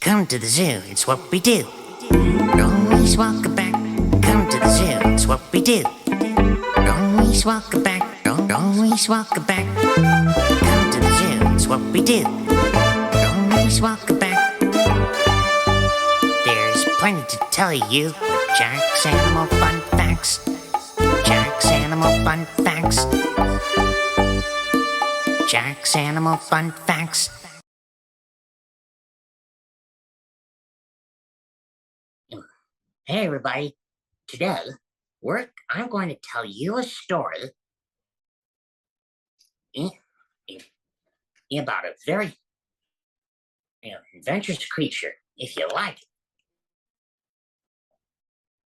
Come to the zoo, it's what we do. Always walk back. Come to the zoo, it's what we do. Always walk back. Always walk back. Come to the zoo, it's what we do. Always walk back. There's plenty to tell you. Jack's animal fun facts. Jack's animal fun facts. Jack's animal fun facts. Hey everybody, today I'm going to tell you a story about a very adventurous creature, if you like it.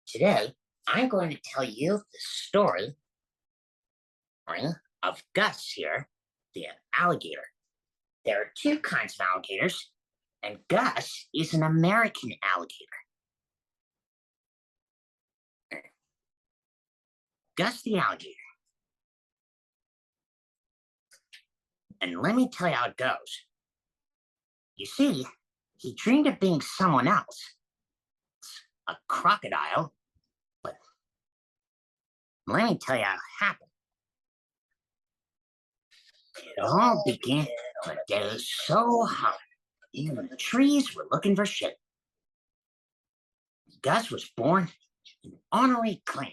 Today, I'm going to tell you the story of Gus here, the alligator. There are two kinds of alligators, and Gus is an American alligator. Gus the Alligator. And let me tell you how it goes. You see, he dreamed of being someone else, a crocodile, but let me tell you how it happened. It all began on a day so hot, even the trees were looking for shade. Gus was born in Honorary Clan.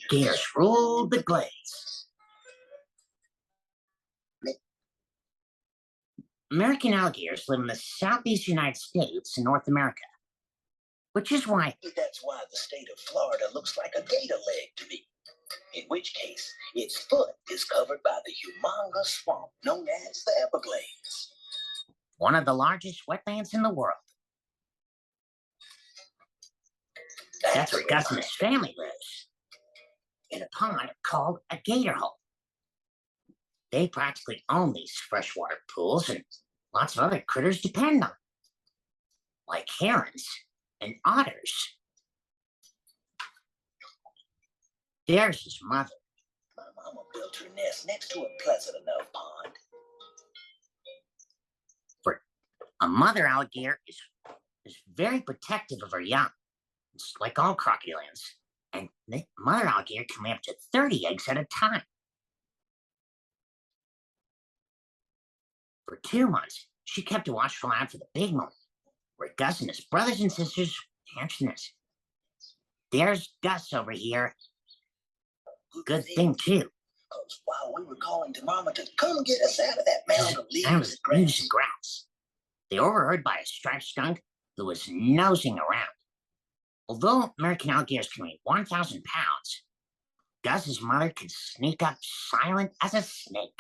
Gators ruled the glades. American alligators live in the southeast United States and North America, which is why... That's why the state of Florida looks like a gator leg to me. In which case, its foot is covered by the humongous swamp known as the Everglades. One of the largest wetlands in the world. That's where Gus and his family lives, in a pond called a gator hole. They practically own these freshwater pools, and lots of other critters depend on them, like herons and otters. There's his mother. My mama built her nest next to a pleasant enough pond. For a mother alligator is very protective of her young. It's like all crocodiles, and the mother alligator can lay up to 30 eggs at a time. For 2 months, she kept a watchful eye for the big moment, where Gus and his brothers and sisters hatched the nest. There's Gus over here. Good thing, too. Because while we were calling to Mama to come get us out of that mound of leaves and grass, they overheard by a striped skunk who was nosing around. Although American alligators can weigh 1,000 pounds, Gus's mother could sneak up silent as a snake.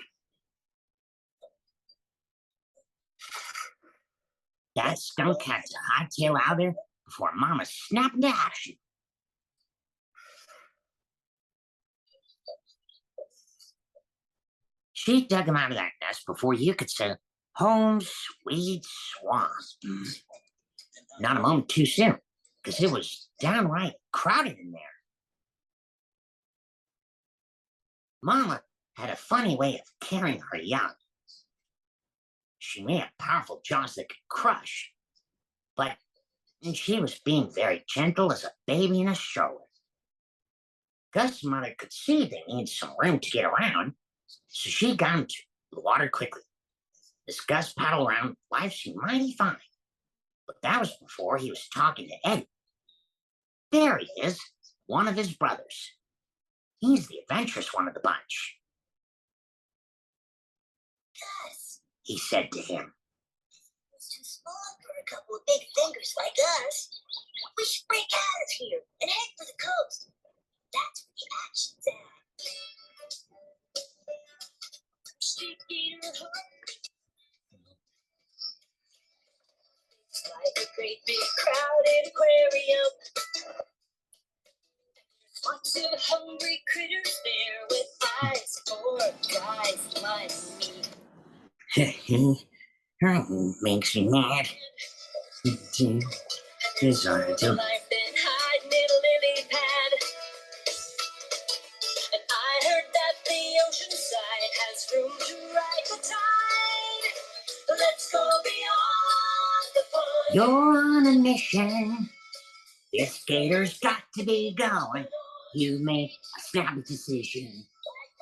That skunk had to hightail out there before Mama snapped into action. She dug him out of that nest before you could say, "Home, sweet swan." Not a moment too soon, because it was downright crowded in there. Mama had a funny way of carrying her young. She may have powerful jaws that could crush, but she was being very gentle as a baby in a stroller. Gus's mother could see they needed some room to get around, so she got into the water quickly. As Gus paddled around, life seemed mighty fine. But that was before he was talking to Eddie. There he is, one of his brothers. He's the adventurous one of the bunch. Gus, he said to him. It's too small for a couple of big fingers like us. We should break out of here and head for the coast. That's where the action's at. It's like a great big crowded aquarium. Lots of hungry critters there with eyes for guys like me. That makes me mad. Desire to life been hiding in a lily pad. And I heard that the ocean side has room to ride the tide. Let's go beyond. You're on a mission. This gator's got to be going. You make a snappy decision.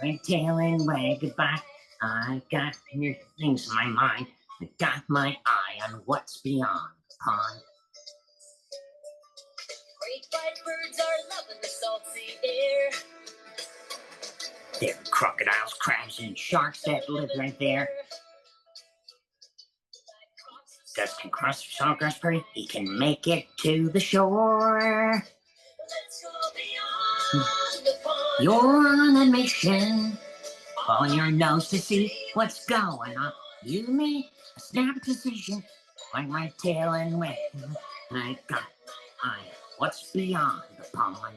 Red tail and wag goodbye. I got new things in my mind. I got my eye on what's beyond the pond. Great white birds are loving the salty air. There are crocodiles, crabs, and sharks that live right there. Gus can cross the Sawgrass Prairie. He can make it to the shore. Let's go beyond the pond. You're on a mission. On your nose to see what's going on. You made a snap decision. Like my tail and wag. I got my eye. What's beyond the pond?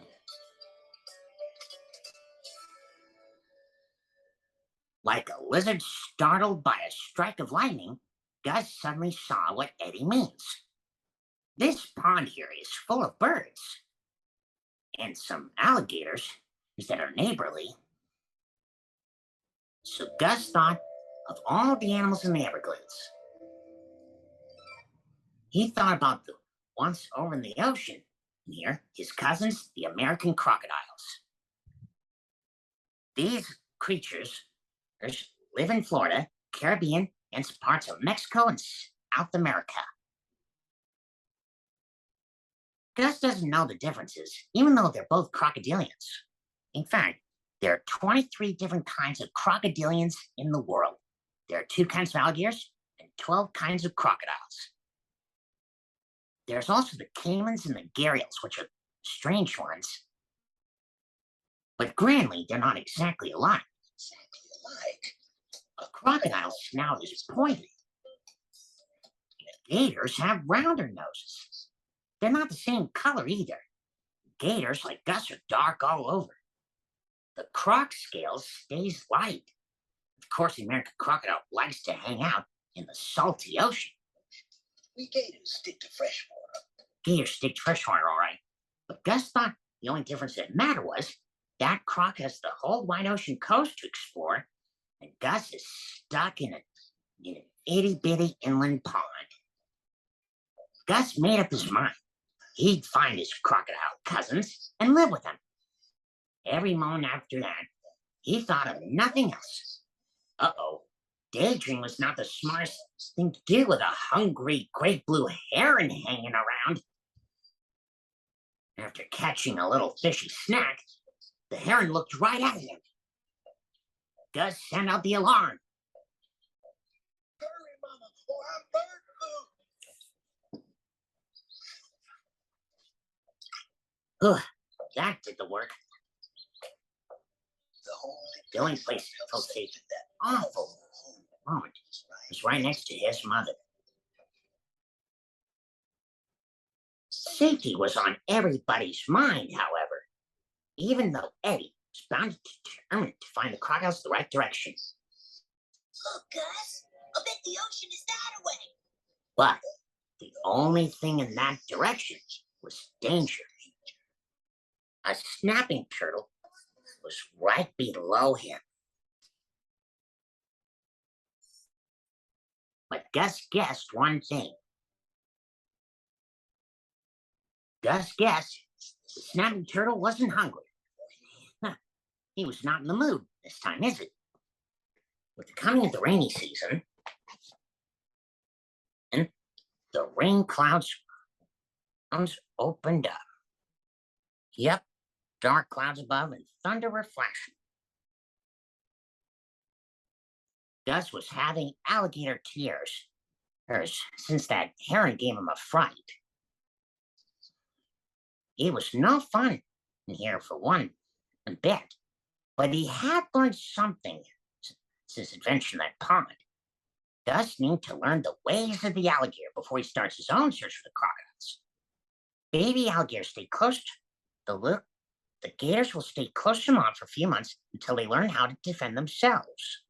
Like a lizard startled by a strike of lightning, Gus suddenly saw what Eddie means. This pond here is full of birds and some alligators that are neighborly. So Gus thought of all the animals in the Everglades. He thought about the ones over in the ocean near his cousins, the American crocodiles. These creatures live in Florida, Caribbean, and parts of Mexico and South America. Gus doesn't know the differences, even though they're both crocodilians. In fact, there are 23 different kinds of crocodilians in the world. There are 2 kinds of alligators and 12 kinds of crocodiles. There's also the caimans and the gharials, which are strange ones. But grandly, they're not exactly alike. A crocodile's snout is pointed. The gators have rounder noses. They're not the same color either. Gators, like Gus, are dark all over. The croc scale stays light. Of course, the American crocodile likes to hang out in the salty ocean. We gators stick to fresh water. Gators stick to freshwater, all right. But Gus thought the only difference that mattered was that croc has the whole wide ocean coast to explore, and Gus is stuck in an itty-bitty inland pond. Gus made up his mind. He'd find his crocodile cousins and live with them. Every moment after that, he thought of nothing else. Uh-oh, daydream was not the smartest thing to do with a hungry great blue heron hanging around. After catching a little fishy snack, the heron looked right at him. Gus sent out the alarm. Hurry, Mama, or I'm bird food. Ugh, that did the work. The only place he felt safe at that awful moment was right next to his mother. Safety was on everybody's mind, however, even though Eddie was bound and determined to find the crocodiles the right direction. Look, Gus, I bet the ocean is that way. But the only thing in that direction was danger. A snapping turtle was right below him. But Gus guessed one thing. Gus guessed the snapping turtle wasn't hungry. He was not in the mood this time, is it? With the coming of the rainy season, and the rain clouds opened up. Yep, dark clouds above and thunder were flashing. Gus was having alligator tears since that heron gave him a fright. It was no fun in here for one bit, but he had learned something since his adventure in that pond. Gus needed to learn the ways of the alligator before he starts his own search for the crocodiles. Baby alligators stay close to the gators will stay close to mom for a few months until they learn how to defend themselves.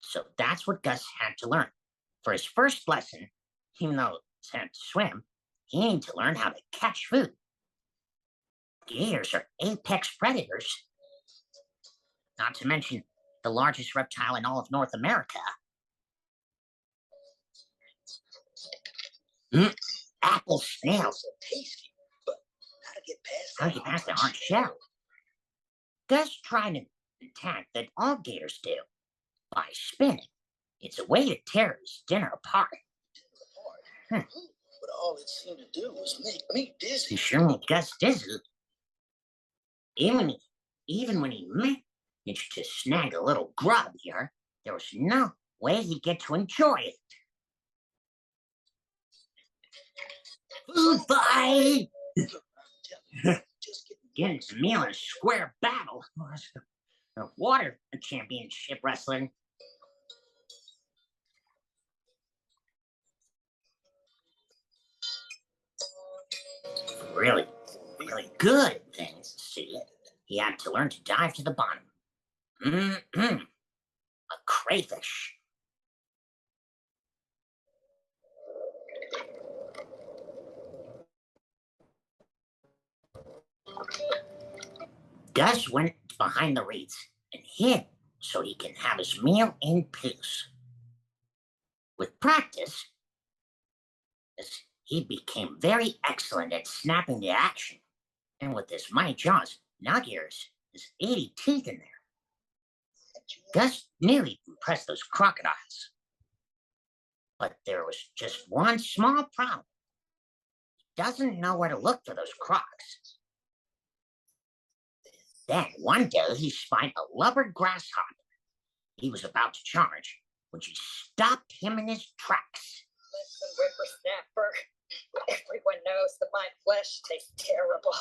So that's what Gus had to learn. For his first lesson, even though he had to swim, he needed to learn how to catch food. Gators are apex predators, not to mention the largest reptile in all of North America. Mm, apple snails. So tasty, but how to get past How that do you pass the hard hard shell? Gus tried an attack that all gators do by spinning. It's a way to tear his dinner apart. hard. But all it seemed to do was make me dizzy. He sure made Gus dizzy. Even, even when he managed to snag a little grub here, there was no way he'd get to enjoy it. Food fight! Just Getting his meal in a square battle. A water championship wrestling. Really, really good things to see. He had to learn to dive to the bottom. A crayfish. Gus went behind the reeds and hid so he can have his meal in peace. With practice, he became very excellent at snapping to action. And with his mighty jaws, Nuggiers, his 80 teeth in there, Gus nearly impressed those crocodiles. But there was just one small problem. He doesn't know where to look for those crocs. Then one day he spied a lubber grasshopper. He was about to charge when she stopped him in his tracks. Listen, whippersnapper, everyone knows that my flesh tastes terrible,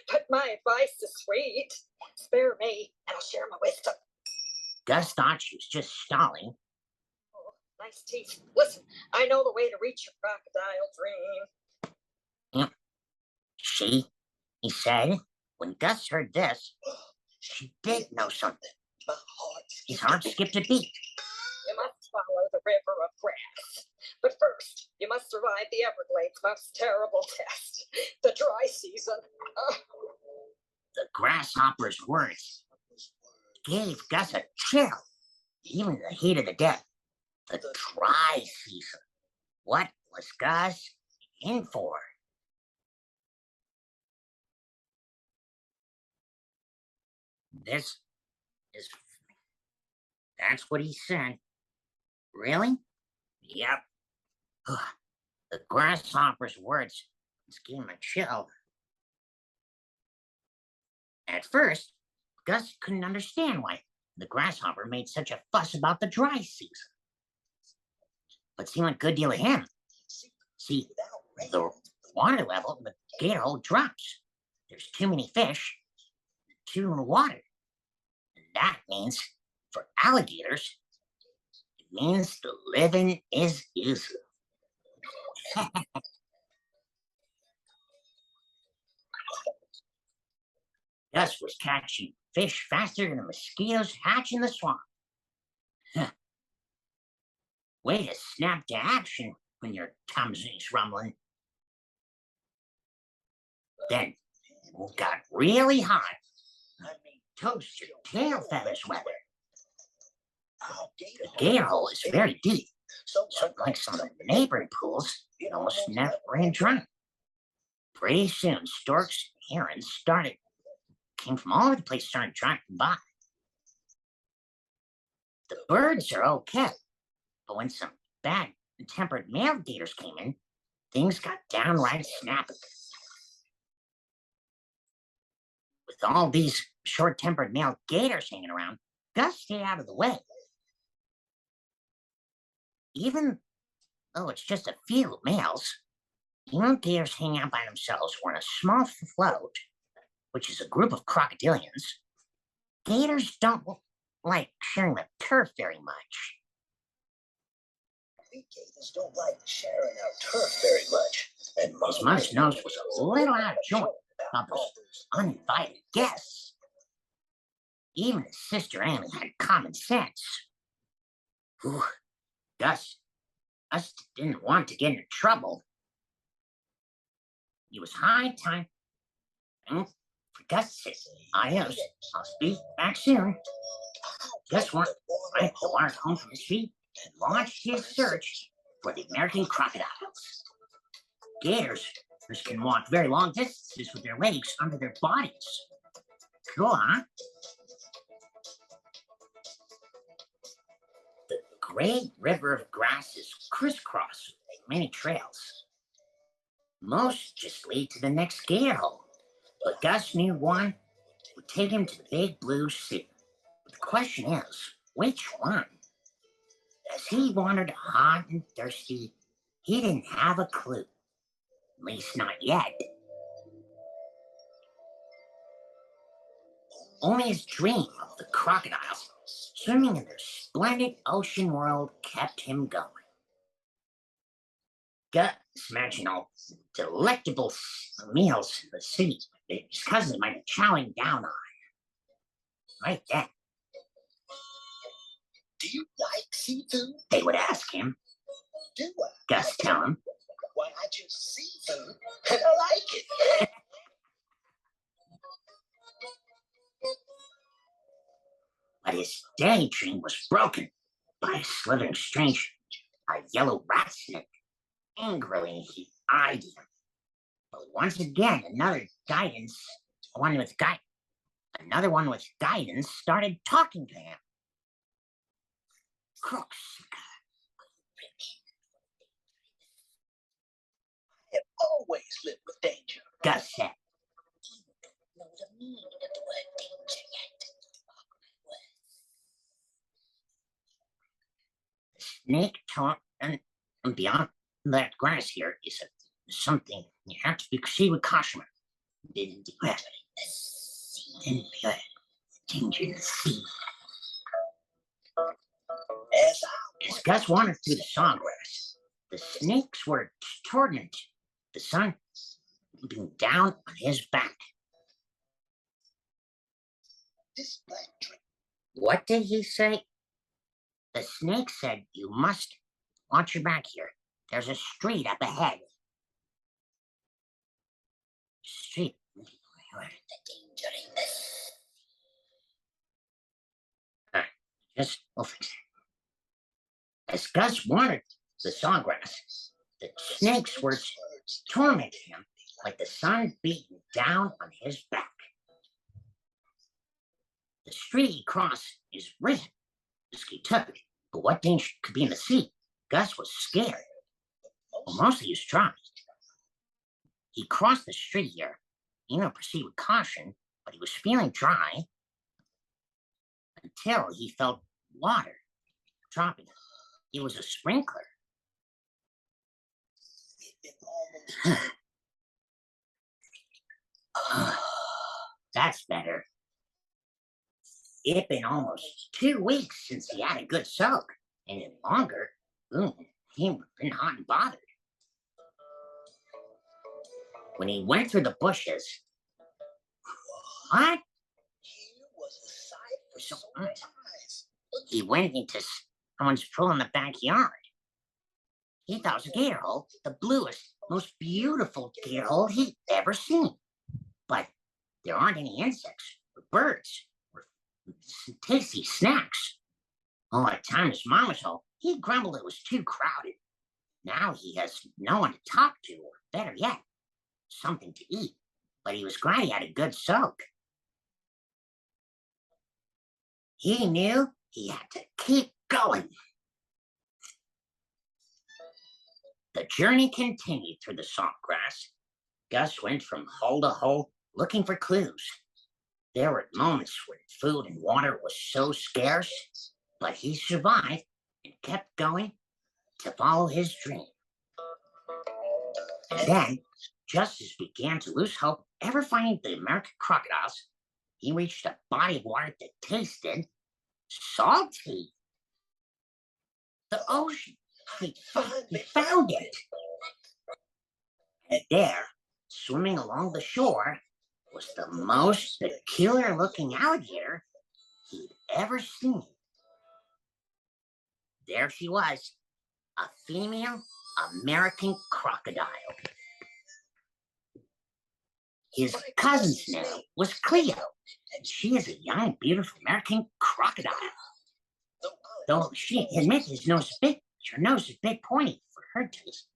but my advice is sweet. Spare me, and I'll share my wisdom. Gus thought she was just stalling. Oh, nice teeth. Listen, I know the way to reach your crocodile dream. He said. When Gus heard this, she did know something. His heart skipped a beat. You must follow the river of grass. But first, you must survive the Everglades' most terrible test, the dry season. The grasshopper's words gave Gus a chill, even in the heat of the day. The dry season. What was Gus in for? That's what he said. Really? Yep. The grasshopper's words gave him a chill. At first, Gus couldn't understand why the grasshopper made such a fuss about the dry season. But seemed like a good deal of him. See, the water level in the gator hole drops. There's too many fish, too little water. And that means, for alligators, it means the living is easy. Gus was catching fish faster than the mosquitoes hatch in the swamp. Way to snap to action when your tum's rumbling. Then it got really hot. Toast your tail feathers weather. The gator hole is very deep, so like some of the neighboring pools, it almost never ran dry. Pretty soon, storks and herons came from all over the place, started driving by. The birds are okay, but when some bad-tempered male gators came in, things got downright snappy. With all these short-tempered male gators hanging around, Gus stayed out of the way. Even though it's just a few males, young gators hang out by themselves or in a small float, which is a group of crocodilians. Gators don't like sharing the turf very much. We gators don't like sharing our turf very much. And His mother's nose was a little out of joint about those uninvited guests. Even his sister Annie had common sense. Whew. Gus didn't want to get into trouble. It was high time for Gus to say, adios. I'll be back soon. Gus wiped the water home from his feet and launched his search for the American crocodiles. Gators can walk very long distances with their legs under their bodies. Cool, huh? The great river of grass is crisscrossed with many trails. Most just lead to the next gator hole, but Gus knew one would take him to the big blue sea. But the question is, which one? As he wandered hot and thirsty, he didn't have a clue. At least not yet. Only his dream of the crocodiles swimming in their splendid ocean world kept him going. Gus imagined all the delectable meals in the city that his cousins might be chowing down on. Right then, Do you like seafood? they would ask him. Do I? Gus tell him. Why, I just seafood and I like it. But his daydream was broken by a slithering stranger, a yellow rat snake. Angrily, he eyed him. But once again, another one with guidance started talking to him. Crooks, I have always lived with danger. Gus said. Know the meaning of the word danger yet. Snake talk and beyond that grass here is something you have to see with caution. Didn't do it. Didn't do it. Danger in the sea. As Gus wandered through the sawgrass, the snakes were tormented. The sun being down on his back. This black drink. What did he say? The snake said, "You must watch your back here. There's a street up ahead." Street. The danger in the sea. We'll fix it. As Gus wandered the sawgrass, the snakes were tormenting him like the sun beating down on his back. The street he crossed is risky took, but what danger could be in the sea? Gus was scared. Well, mostly he was trying. He crossed the street here, proceed with caution, but he was feeling dry until he felt water dropping. It was a sprinkler. That's better. It'd been almost 2 weeks since he had a good soak, and in longer, he would have been hot and bothered. When he went through the bushes, what? Here was a sight for sore eyes. He went into someone's pool in the backyard. He thought it was a gator hole, the bluest, most beautiful gator hole he'd ever seen. But there aren't any insects or birds or tasty snacks. Oh, at times Mama's hole, he grumbled it was too crowded. Now he has no one to talk to, or better yet, something to eat. But he was glad he had a good soak. He knew he had to keep going. The journey continued through the sawgrass. Gus went from hole to hole looking for clues. There were moments when food and water was so scarce, but he survived and kept going to follow his dream. And then, just as he began to lose hope ever finding the American crocodiles, he reached a body of water that tasted salty. The ocean. He found it. And there, swimming along the shore, was the most peculiar looking alligator he'd ever seen. There she was, a female American crocodile. His cousin's name was Cleo, and she is a young, beautiful American crocodile. Though she admits her nose is big pointy for her taste.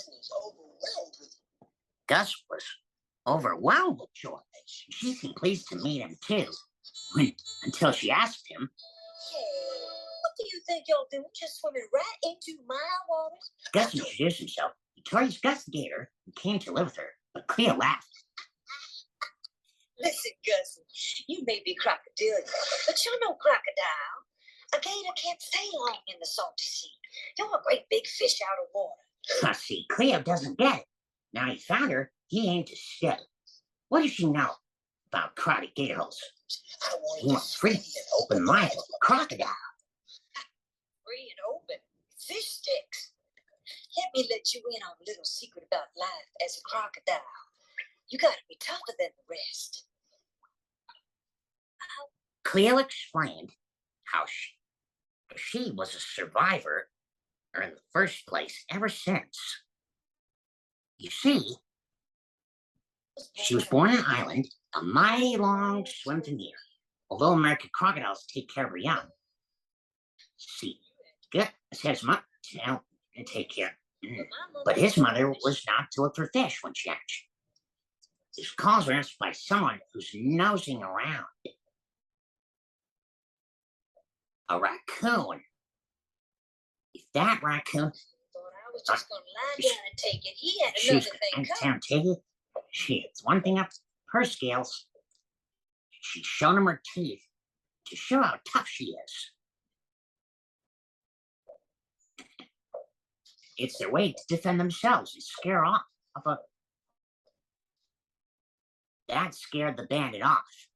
was overwhelmed with Gus was overwhelmed with joy. She seemed pleased to meet him too, until she asked him, Hey, what do you think y'all doing? Just swimming right into my waters? Gus introduced himself. He told he's Gus the Gator and came to live with her, but Cleo laughed. Listen, Gus, you may be crocodile, but you're no crocodile. A gator can't stay long in the salty sea. You're a great big fish out of water. See, Cleo doesn't get it. Now he found her, he aimed to stay. What does she know about crowded gator holes? I wanted He to wants free, and open mind of a crocodile. Free and open. Fish sticks. Let me let you in on a little secret about life as a crocodile. You gotta be tougher than the rest. Cleo explained how she was a survivor in the first place ever since. You see, she was born on an island a mighty long swim to near, although American crocodiles take care of her young. See, Gus has much to take care. But his mother was not to look for fish when she hatched. His calls were answered by someone who's nosing around. A raccoon. If that raccoon Thought I was just gonna lie down and take it. He had she was another thing going coming. to take it, she has one thing up her scales. She's shown him her teeth to show how tough she is. It's their way to defend themselves and scare off that scared the bandit off.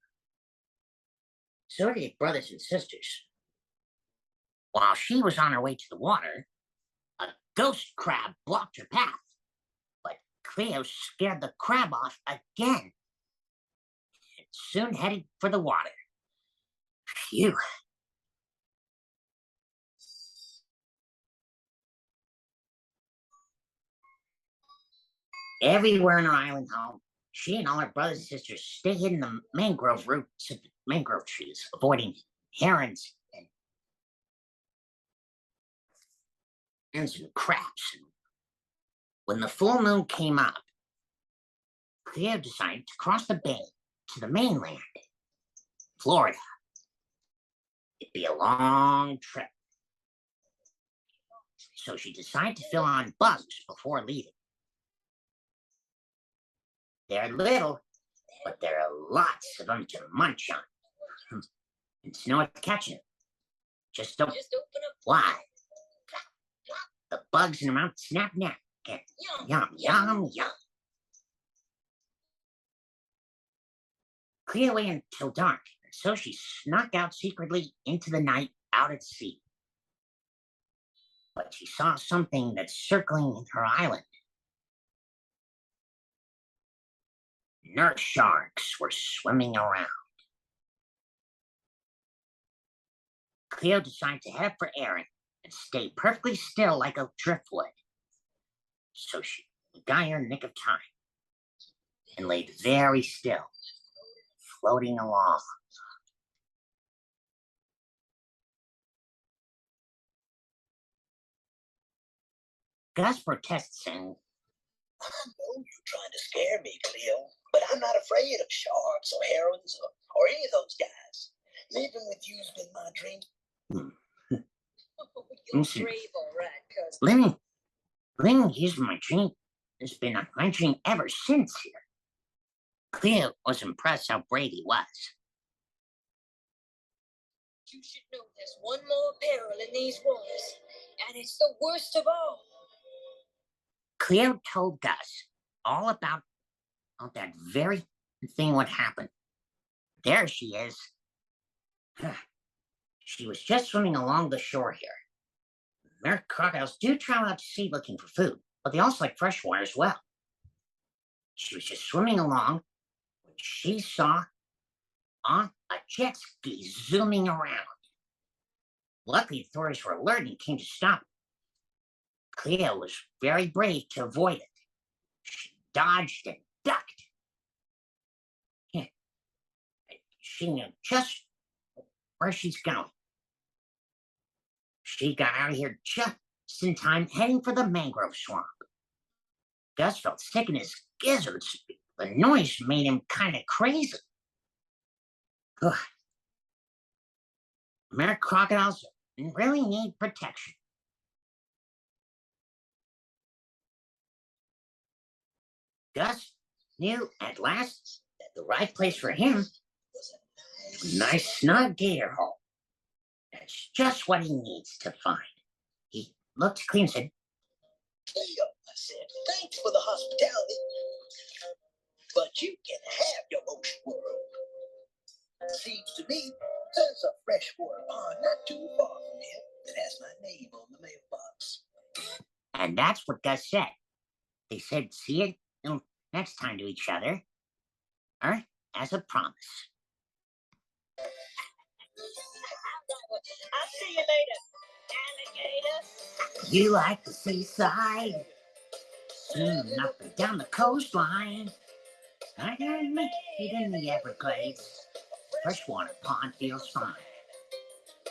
So did his brothers and sisters. While she was on her way to the water, a ghost crab blocked her path. But Cleo scared the crab off again and soon headed for the water. Phew. Everywhere in her island home, she and all her brothers and sisters stay hidden in the mangrove roots of the mangrove trees, avoiding herons and crabs. When the full moon came up, Cleo decided to cross the bay to the mainland, Florida. It'd be a long trip. So she decided to fill on bugs before leaving. They're little, but there are lots of them to munch on. And to know what to catch them. Just open up wide. The bugs in her mouth snap neck. Get yum, yum, yum. Cleo waited until dark, so she snuck out secretly into the night out at sea. But she saw something that's circling her island. Nurse sharks were swimming around. Cleo decided to head up for air and stay perfectly still like a driftwood. So she got here in the nick of time and laid very still, floating along. Gus protests saying, I know you're trying to scare me, Cleo, but I'm not afraid of sharks or herons or any of those guys. Living with you's been my dream. You're Listen. brave, all right, cousin. Living is my dream. Has been my dream ever since here. Cleo was impressed how brave he was. You should know there's one more peril in these waters, and it's the worst of all. Cleo told Gus all about that very thing what happened. There she is. She was just swimming along the shore here. American crocodiles do travel out to sea looking for food, but they also like fresh water as well. She was just swimming along when she saw a jet ski zooming around. Luckily, authorities were alert and came to stop it. Cleo was very brave to avoid it. She dodged and ducked. She knew just where she's going. She got out of here just in time, heading for the mangrove swamp. Gus felt sick in his gizzards. The noise made him kind of crazy. Ugh. American crocodiles really need protection. Gus knew at last that the right place for him was a nice snug gator hole. That's just what he needs to find. He looked clean and said, Leo, I said, thanks for the hospitality, but you can have your ocean world. Seems to me there's a freshwater pond not too far from here that has my name on the mailbox. and that's what Gus said. They said, see you next time to each other, or as a promise. I'll see you later, alligator. You like the seaside, soon up and down the coastline. I can admit it in the Everglades. Freshwater pond feels fine.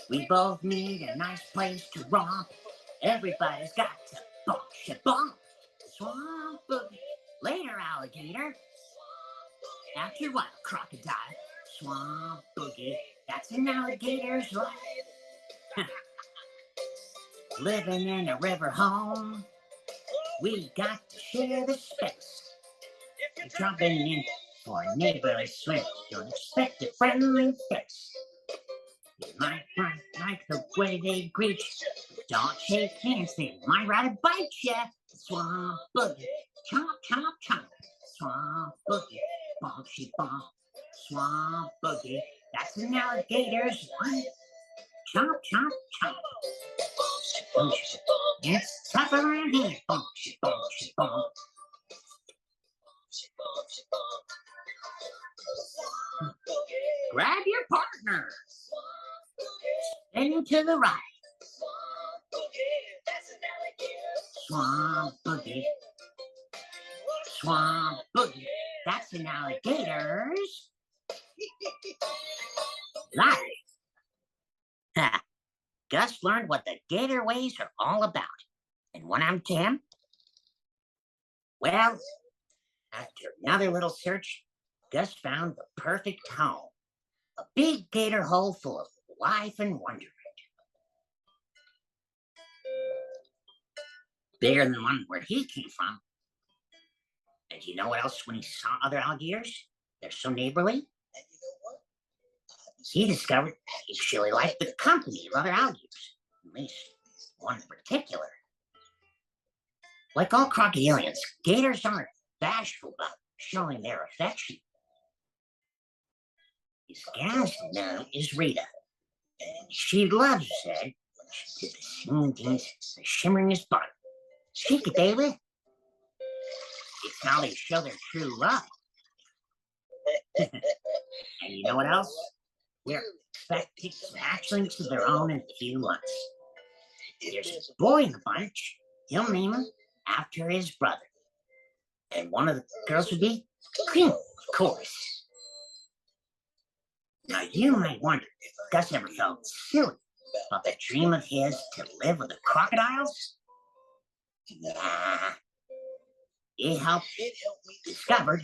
We both need a nice place to romp. Everybody's got to bump, bump. Swamp boogie. Later, alligator. After a while, crocodile. Swamp boogie. That's an alligator's life. Living in a river home. We got to share the space. You're dropping in for a neighborly swim. Don't expect a friendly face. You might like the way they greet you. Don't shake hands, they might rather bite you. Swamp boogie, chomp, chomp, chomp. Swamp boogie, bonkshi bonk. Swamp boogie, that's an alligator's life. Chomp, chomp, chomp. It's tough around here. Bonkshi, bonkshi, bonk. Grab your partner. Spin to the right. Swamp boogie. Swamp boogie. That's an alligator's life. Ha. Gus learned what the gator ways are all about. And when I'm to him, well, after another little search, Gus found the perfect home. A big gator hole full of life and wonderment. Bigger than the one where he came from. And you know what else when he saw other alligators? They're so neighborly. And you know what? He discovered he really liked the company of other alligators. At least one in particular. Like all crocodilians, gators aren't bashful about showing their affection. His gal's name is Rita, and she loves Zed when she did the singing things, the shimmering his butt. Shake it, baby. It's how they show their true love. And you know what else? They're expecting some hatchlings of their own in a few months. There's a boy in the bunch. He'll name him after his brother. And one of the girls would be Cleo, of course. Now you might wonder if Gus ever felt silly about that dream of his to live with the crocodiles. Nah. It helped me discover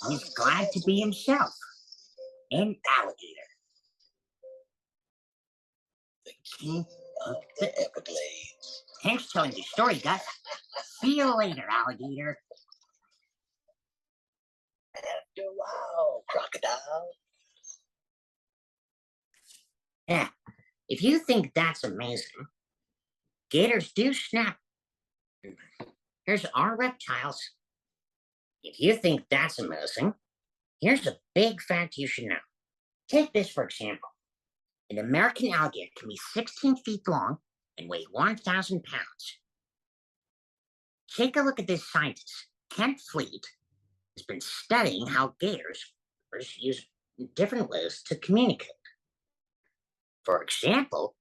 he's glad to be himself. An alligator. The king of the Everglades. Thanks for telling your story, Gus. See you later, alligator. After a while, crocodile. Yeah, if you think that's amazing, gators do snap. Here's our reptiles. If you think that's amazing, here's a big fact you should know. Take this for example. An American alligator can be 16 feet long and weigh 1,000 pounds. Take a look at this scientist. Kent Fleet has been studying how gators use different ways to communicate. For example,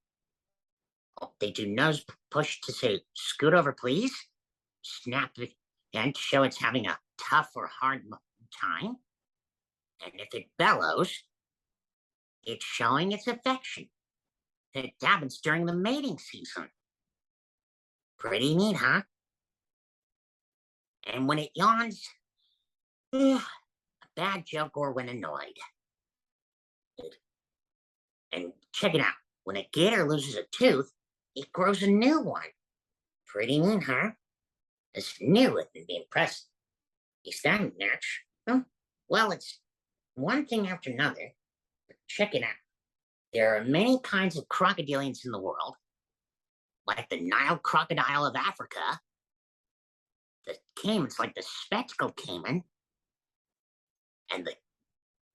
they do nose push to say, scoot over, please. Snap the hand to show it's having a tough or hard time. And if it bellows, it's showing its affection. It happens during the mating season. Pretty neat, huh? And when it yawns, a bad joke or when annoyed. And check it out. When a gator loses a tooth, it grows a new one. Pretty neat, huh? It's new it would be impressive. Is that natural? Well, it's one thing after another. But check it out. There are many kinds of crocodilians in the world, like the Nile crocodile of Africa, the caimans like the spectacled caiman, and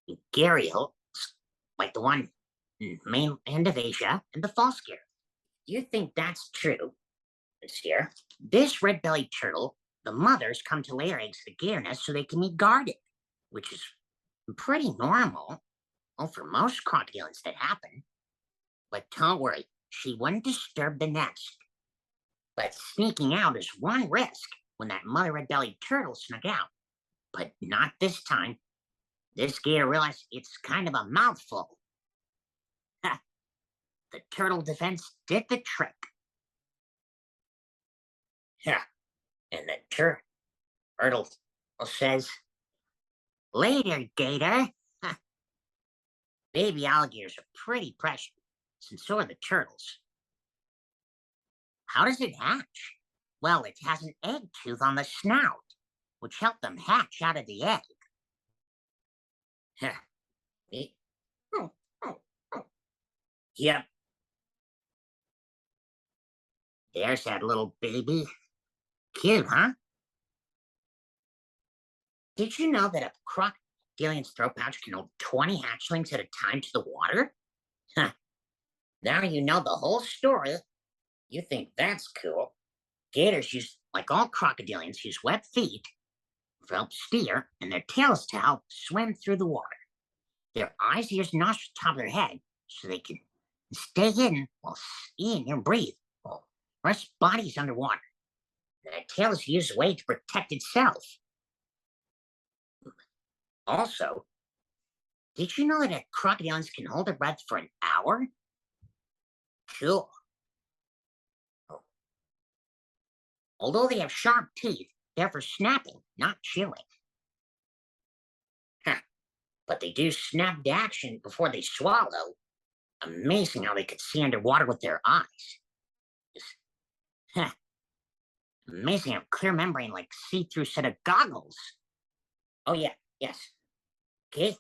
the gharials like the one in the mainland of Asia, and the false gharial. You think that's true? Monsieur? This red-bellied turtle, the mothers come to lay their eggs at the gator nest so they can be guarded, which is pretty normal. Well, for most crocodilians that happen. But don't worry, she wouldn't disturb the nest. But sneaking out is one risk when that mother red-bellied turtle snuck out. But not this time. This gator realized it's kind of a mouthful. Ha! The turtle defense did the trick. Yeah, and the turtle says, "Later, gator." Baby alligators are pretty precious, and so are the turtles. How does it hatch? Well, it has an egg tooth on the snout, which helped them hatch out of the egg. Yep, there's that little baby. Cute, huh? Did you know that a crocodilian's throat pouch can hold 20 hatchlings at a time to the water? Huh. Now you know the whole story. You think that's cool. Gators use, like all crocodilians, use webbed feet to help steer, and their tails to help swim through the water. Their eyes, ears, nostrils, top of their head, so they can stay hidden while eating and breathe, while rest bodies underwater. Their tail is used as a way to protect itself. Also, did you know that crocodilians can hold their breath for an hour? Cool. Although they have sharp teeth, they're for snapping, not chewing. Huh. But they do snap to action before they swallow. Amazing how they could see underwater with their eyes. Huh. Amazing how clear membrane like see-through set of goggles. Oh yeah, yes. Okay.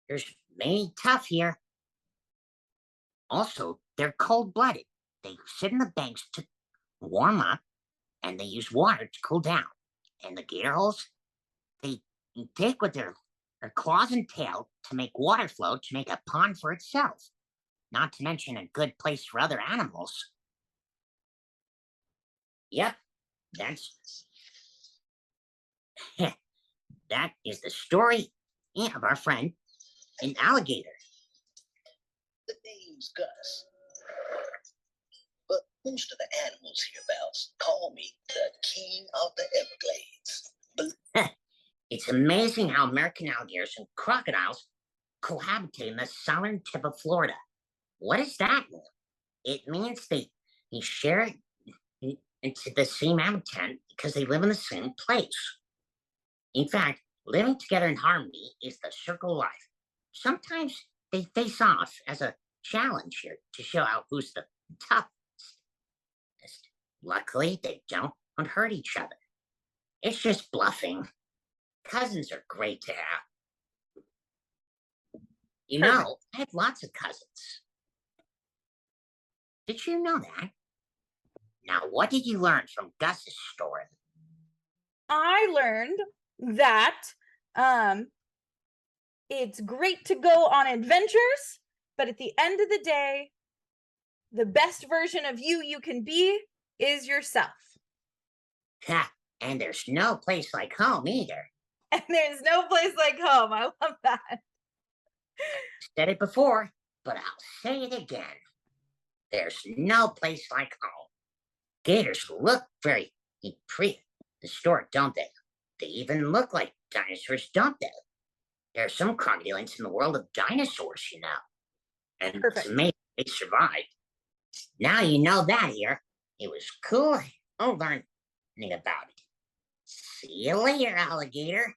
There's many tough here. Also, they're cold-blooded. They sit in the banks to warm up, and they use water to cool down. And the gator holes, they dig with their claws and tail to make water flow to make a pond for itself. Not to mention a good place for other animals. Yep, that is the story of our friend, an alligator. The name's Gus. But most of the animals hereabouts call me the king of the Everglades. It's amazing how American alligators and crocodiles cohabitate in the southern tip of Florida. What does that mean? It means they share into the same habitat because they live in the same place. In fact, living together in harmony is the circle of life. Sometimes they face off as a challenge here to show out who's the toughest. Luckily, they don't hurt each other. It's just bluffing. Cousins are great to have. You know, I have lots of cousins. Did you know that? Now, what did you learn from Gus's story? I learned that it's great to go on adventures, but at the end of the day, the best version of you can be is yourself. Ha! And there's no place like home either. And there's no place like home. I love that. Said it before, but I'll say it again. There's no place like home. Gators look very pretty in the store, don't they? They even look like dinosaurs, don't they? There are some crocodilians in the world of dinosaurs, you know. And it's amazing they survived. Now you know that here. It was cool learning about it. See you later, alligator.